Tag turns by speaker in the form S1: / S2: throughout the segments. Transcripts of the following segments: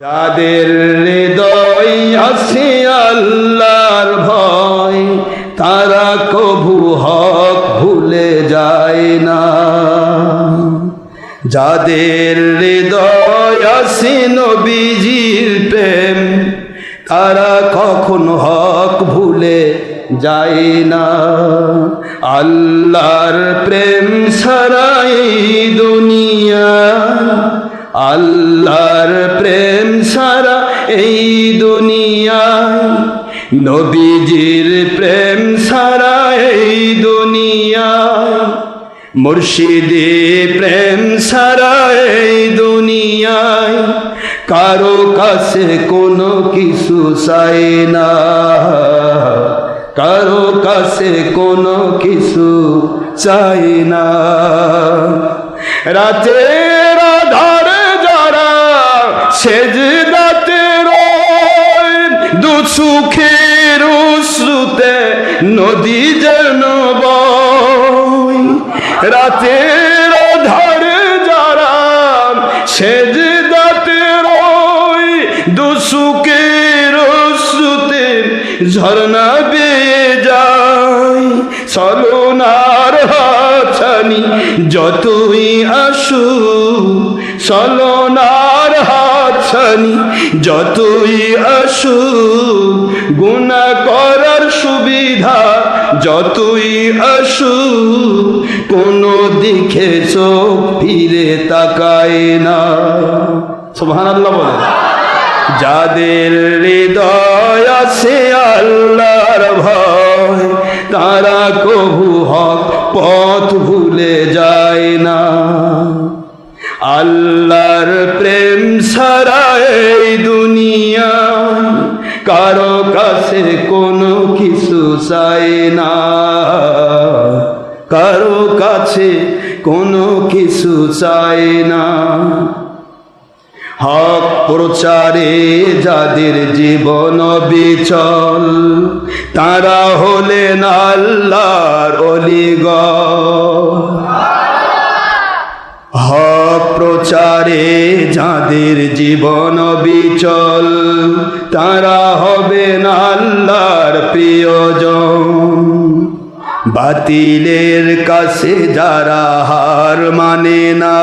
S1: যাদের হৃদয় আছে আল্লাহর ভয়, তারা কভু হক ভুলে যায় না। যাদের হৃদয় আছে নবীজির প্রেম, তারা কখনো হক ভুলে যায় না। আল্লাহর প্রেম ছাড়া এই দুনিয়া, আল্লাহর প্রেম ছাড়া এই দুনিয়ায়, নবীজির প্রেম ছাড়া এই দুনিয়ায়, মুর্শিদি প্রেম ছাড়া এই দুনিয়ায়, কারো কাছে কোনো কিছু চাই না, কারো কাছে কোনো কিছু চাই না। রাতের আধারে যারা সেজদাতে রয়, দু চোখের অশ্রুতে নদী যেন বয়। রাতের আধারে যারা সেজদাতে রয়, দু চোখের অশ্রুতে ঝরনা বেয়ে যায়। ছলনার হাতছানি যতই আসু, ছলনার হাতছানি যতই আসু, গুনাহ করার সুবিধা যতই আসু, কোনো দিকে চোখ ফিরে তাকায় না। সুবহানাল্লাহ বলে। যাদের হৃদয় আছে আল্লাহর ভয়, তারা কভু হক পথ ভুলে যায় না। আল্লাহর প্রেম ছাড়া এই দুনিয়া, কারো কাছে কোনো কিছু চাই না, কারো কাছে কোনো কিছু চাই না। হক প্রচারে যাদের জীবন বিচল, তারা হলেন আল্লাহর ওলিগণ। হক প্রচারে যাদের জীবন বিচল, তারা হবেন আল্লাহর প্রিয়জন। বাতিলের কাছে যারা হার মানে না,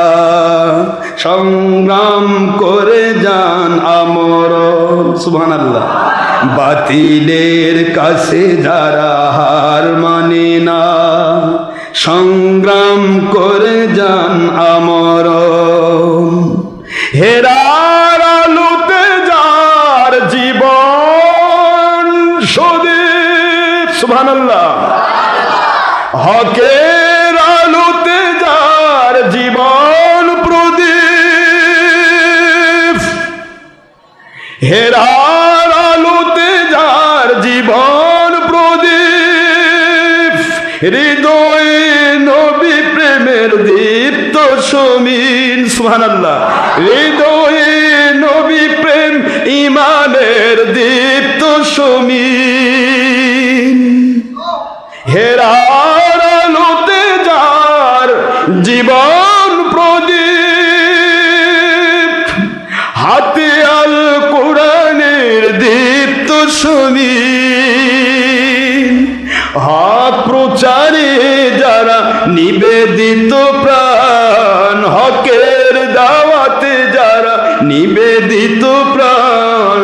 S1: সংগ্রাম করে যান আমরণ। সুবহানাল্লাহ। বাতিলের কাছে যারা হার মানে না, সংগ্রাম করে যান আমরণ। হেরার আলোতে যার জীবন সদীপ। সুবহানাল্লাহ। হকের আলোতে যার জীবন প্রদীপ, হেরার আলোতে যার জীবন প্রদীপ, হৃদয়ে নবী প্রেমের দীপ্ত সমীন। সুবহানাল্লাহ। হৃদয়ে নবী প্রেম ঈমানের দীপ্ত সমীন, হেরার আলোতে যার জীবন প্রদীপ, হাতে আল কোরআনের দীপ্ত সমীন। হক প্রচারে যারা নিবেদিত প্রাণ, হকের দাওয়াতে যারা নিবেদিত প্রাণ,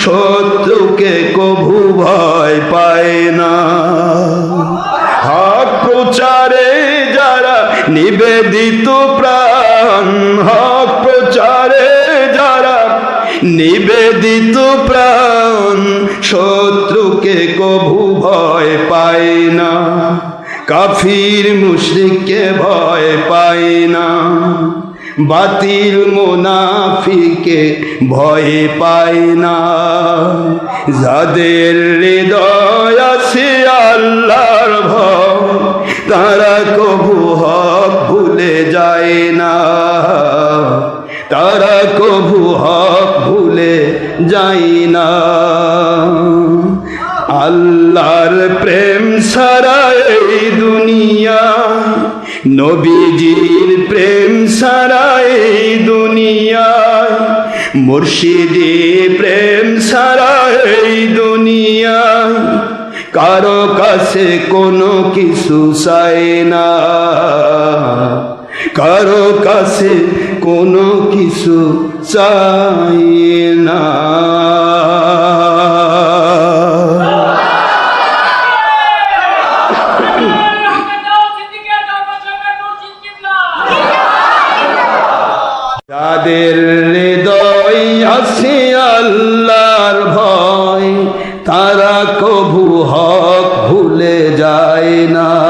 S1: শত্রুকে কভু ভয় পায় না। হক প্রচারে যারা নিবেদিত প্রাণ, হক প্রচারে যারা নিবেদিত প্রাণ, শত্রুকে কভু ভয় পায় না। কাফির মুশরিককে ভয় পায় না, বাতিল মুনাফিকে ভয় পায় না। যাদের হৃদয় আছে আল্লাহর ভয়, তারা কভু হক ভুলে যায় না, তারা কভু হক ভুলে যায় না। আল্লাহর প্রেম ছাড়া এই দুনিয়া, নবীজির প্রেম ছাড়া এই দুনিয়ায় মুর্শিদি প্রেম ছাড়া এই দুনিয়ায় কারো কাছে কোনো কিছু চাই না, কারো কাছে কোনো কিছু চাই না। যাদের হৃদয় আছে আল্লাহর ভয়, তারা কভু হক ভুলে যায় না।